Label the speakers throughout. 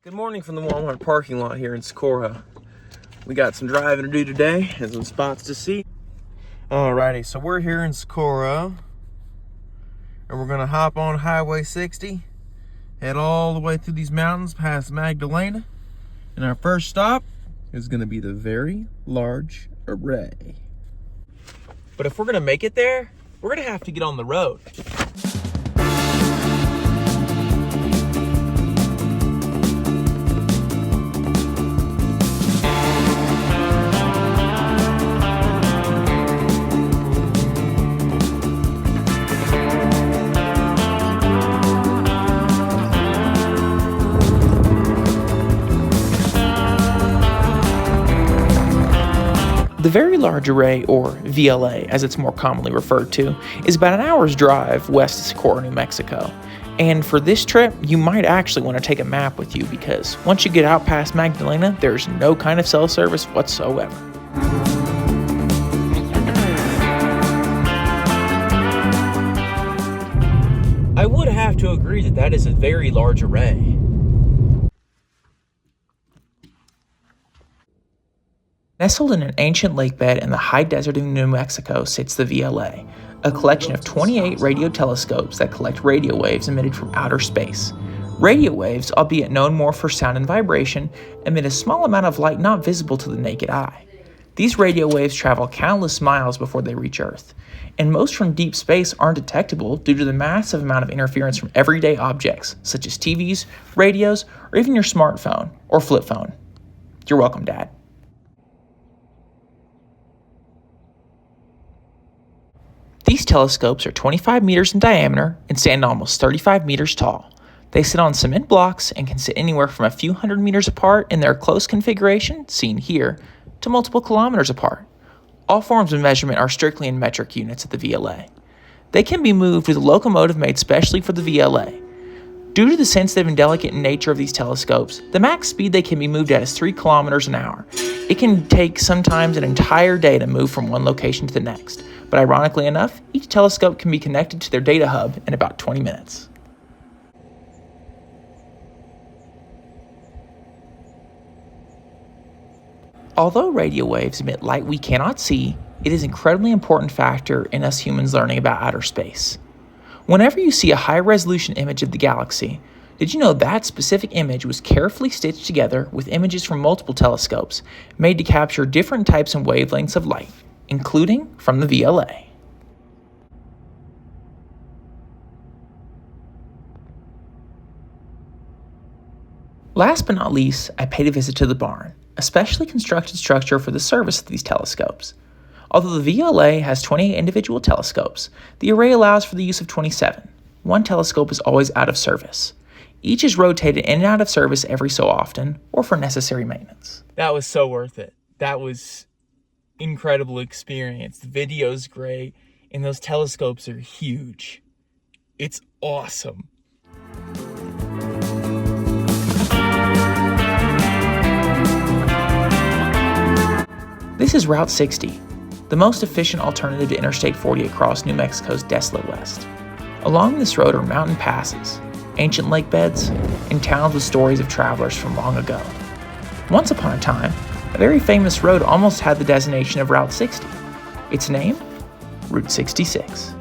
Speaker 1: Good morning from the Walmart parking lot here in Socorro. We got some driving to do today and some spots to see. Alrighty, so we're here in Socorro and we're gonna hop on Highway 60, head all the way through these mountains past Magdalena, and our first stop is gonna be the Very Large Array. But if we're gonna make it there, we're gonna have to get on the road. The Very Large Array, or VLA as it's more commonly referred to, is about an hour's drive west of Socorro, New Mexico. And for this trip, you might actually want to take a map with you because once you get out past Magdalena, there's no kind of cell service whatsoever. I would have to agree that that is a very large array. Nestled in an ancient lake bed in the high desert of New Mexico sits the VLA, a collection of 28 radio telescopes that collect radio waves emitted from outer space. Radio waves, albeit known more for sound and vibration, emit a small amount of light not visible to the naked eye. These radio waves travel countless miles before they reach Earth, and most from deep space aren't detectable due to the massive amount of interference from everyday objects, such as TVs, radios, or even your smartphone or flip phone. You're welcome, Dad. These telescopes are 25 meters in diameter and stand almost 35 meters tall. They sit on cement blocks and can sit anywhere from a few hundred meters apart in their close configuration, seen here, to multiple kilometers apart. All forms of measurement are strictly in metric units at the VLA. They can be moved with a locomotive made specially for the VLA. Due to the sensitive and delicate nature of these telescopes, the max speed they can be moved at is 3 kilometers an hour. It can take sometimes an entire day to move from one location to the next. But ironically enough, each telescope can be connected to their data hub in about 20 minutes. Although radio waves emit light we cannot see, it is an incredibly important factor in us humans learning about outer space. Whenever you see a high-resolution image of the galaxy, did you know that specific image was carefully stitched together with images from multiple telescopes made to capture different types and wavelengths of light, including from the VLA. Last but not least, I paid a visit to the barn, a specially constructed structure for the service of these telescopes. Although the VLA has 28 individual telescopes, the array allows for the use of 27. One telescope is always out of service. Each is rotated in and out of service every so often, or for necessary maintenance. That was so worth it. That was incredible experience. The video's great, and those telescopes are huge. It's awesome. This is Route 60, the most efficient alternative to Interstate 40 across New Mexico's desolate west. Along this road are mountain passes, ancient lake beds, and towns with stories of travelers from long ago. Once upon a time, a very famous road almost had the designation of Route 60. Its name? Route 66.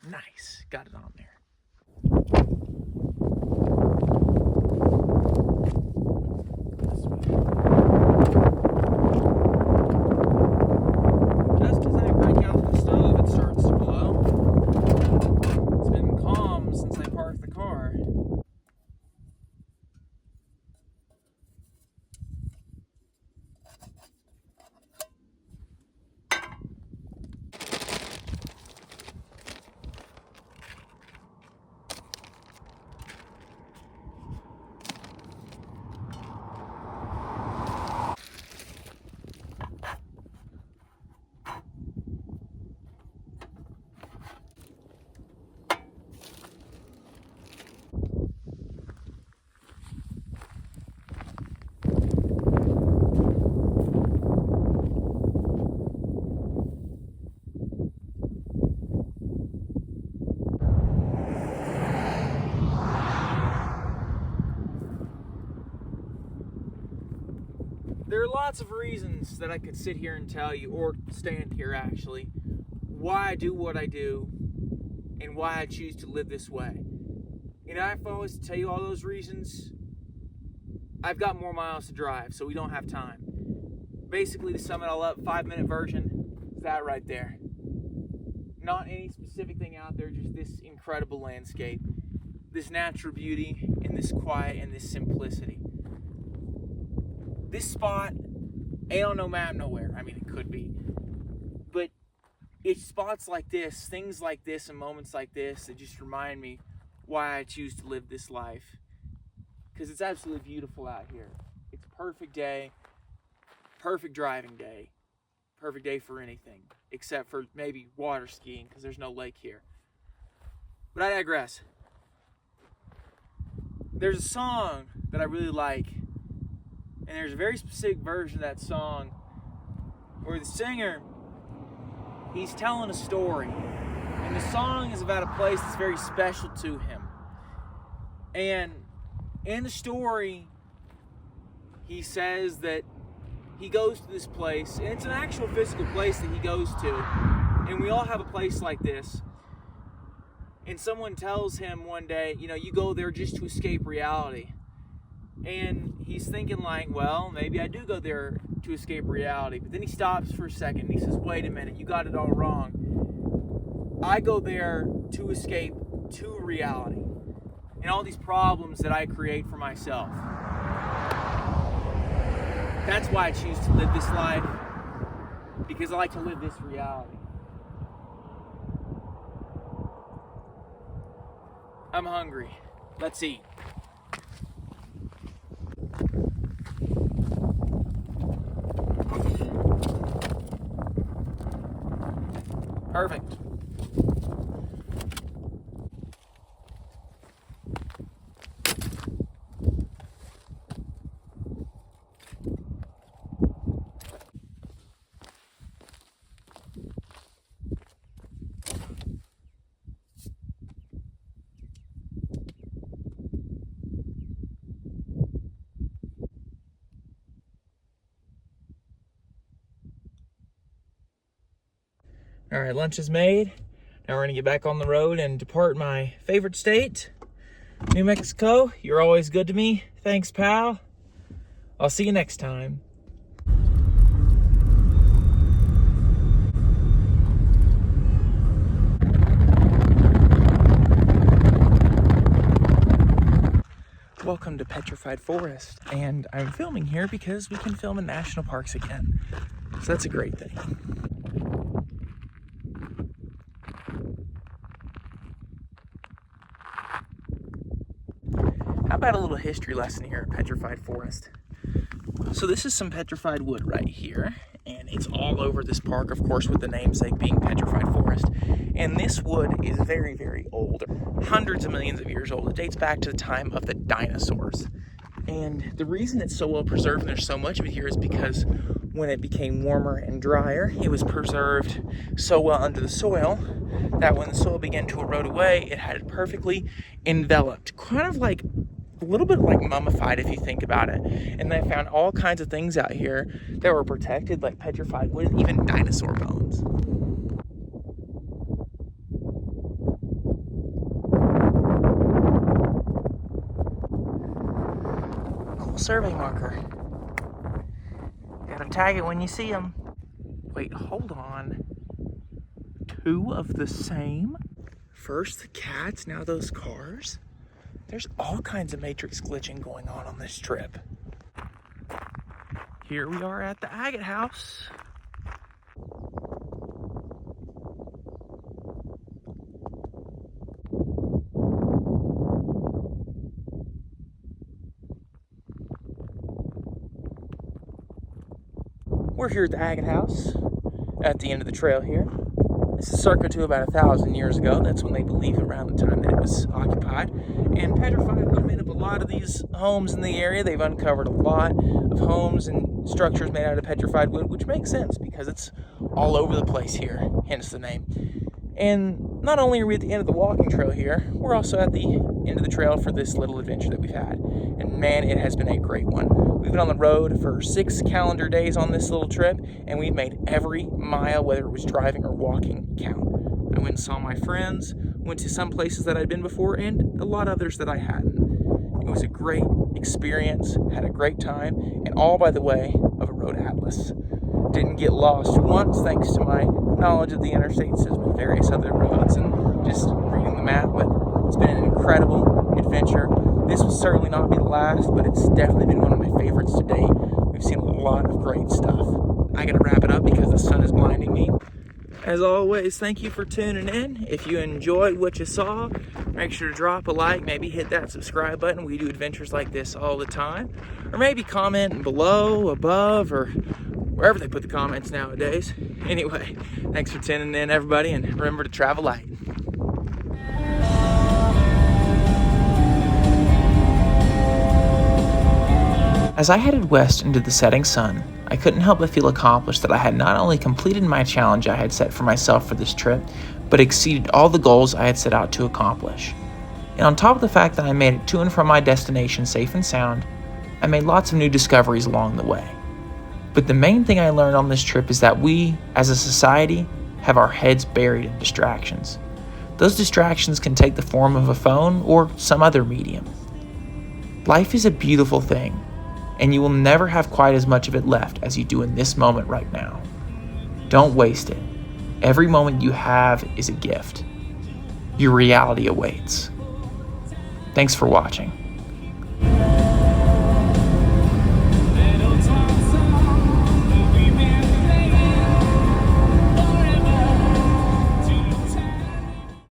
Speaker 1: Nice, got it on there. Just as I break out the stove, it starts to blow. It's been calm since I parked the car. There are lots of reasons that I could sit here and tell you, or stand here actually, why I do what I do and why I choose to live this way. And if I was to tell you all those reasons, I've got more miles to drive, so we don't have time. Basically, to sum it all up, 5-minute version is that right there. Not any specific thing out there, just this incredible landscape, this natural beauty, and this quiet and this simplicity. This spot ain't on no map nowhere. I mean, it could be. But it's spots like this, things like this, and moments like this that just remind me why I choose to live this life. Because it's absolutely beautiful out here. It's a perfect day, perfect driving day, perfect day for anything, except for maybe water skiing, because there's no lake here. But I digress. There's a song that I really like, and there's a very specific version of that song where the singer, he's telling a story. And the song is about a place that's very special to him. And in the story, he says that he goes to this place, and it's an actual physical place that he goes to. And we all have a place like this. And someone tells him one day, you go there just to escape reality. And he's thinking like, well, maybe I do go there to escape reality. But then he stops for a second and he says, wait a minute, you got it all wrong. I go there to escape to reality and all these problems that I create for myself. That's why I choose to live this life, because I like to live this reality. I'm hungry. Let's eat. Perfect. All right, lunch is made. Now we're gonna get back on the road and depart my favorite state, New Mexico. You're always good to me. Thanks, pal. I'll see you next time. Welcome to Petrified Forest, and I'm filming here because we can film in national parks again. So that's a great thing. How about a little history lesson here at Petrified Forest? So this is some petrified wood right here, and it's all over this park, of course, with the namesake being Petrified Forest. And this wood is very, very old, hundreds of millions of years old. It dates back to the time of the dinosaurs. And the reason it's so well preserved and there's so much of it here is because when it became warmer and drier, it was preserved so well under the soil that when the soil began to erode away, it had it perfectly enveloped, kind of like a little bit like mummified if you think about it. And they found all kinds of things out here that were protected, like petrified wood and even dinosaur bones. Cool survey marker. Gotta tag it when you see them. Wait, hold on. 2 of the same? First the cats, now those cars? There's all kinds of matrix glitching going on this trip. Here we are at the agate house. We're here at the agate house at the end of the trail here. This is circa to about 1,000 years ago. That's when they believe around the time that it was occupied. And petrified wood made up a lot of these homes in the area. They've uncovered a lot of homes and structures made out of petrified wood, which makes sense because it's all over the place here, hence the name. And not only are we at the end of the walking trail here, we're also at the into the trail for this little adventure that we've had. And man, it has been a great one. We've been on the road for 6 calendar days on this little trip, and we've made every mile, whether it was driving or walking, count. I went and saw my friends, went to some places that I'd been before, and a lot of others that I hadn't. It was a great experience, had a great time, and all by the way of a road atlas. Didn't get lost once thanks to my knowledge of the interstate system and various other roads and just reading the map, but it's been an incredible adventure. This will certainly not be the last, but it's definitely been one of my favorites to date. We've seen a lot of great stuff. I gotta wrap it up because the sun is blinding me. As always, thank you for tuning in. If you enjoyed what you saw, make sure to drop a like, maybe hit that subscribe button. We do adventures like this all the time. Or maybe comment below, above, or wherever they put the comments nowadays. Anyway, thanks for tuning in, everybody, and remember to travel light. As I headed west into the setting sun, I couldn't help but feel accomplished that I had not only completed my challenge I had set for myself for this trip, but exceeded all the goals I had set out to accomplish. And on top of the fact that I made it to and from my destination safe and sound, I made lots of new discoveries along the way. But the main thing I learned on this trip is that we, as a society, have our heads buried in distractions. Those distractions can take the form of a phone or some other medium. Life is a beautiful thing, and you will never have quite as much of it left as you do in this moment right now. Don't waste it. Every moment you have is a gift. Your reality awaits. Thanks for watching.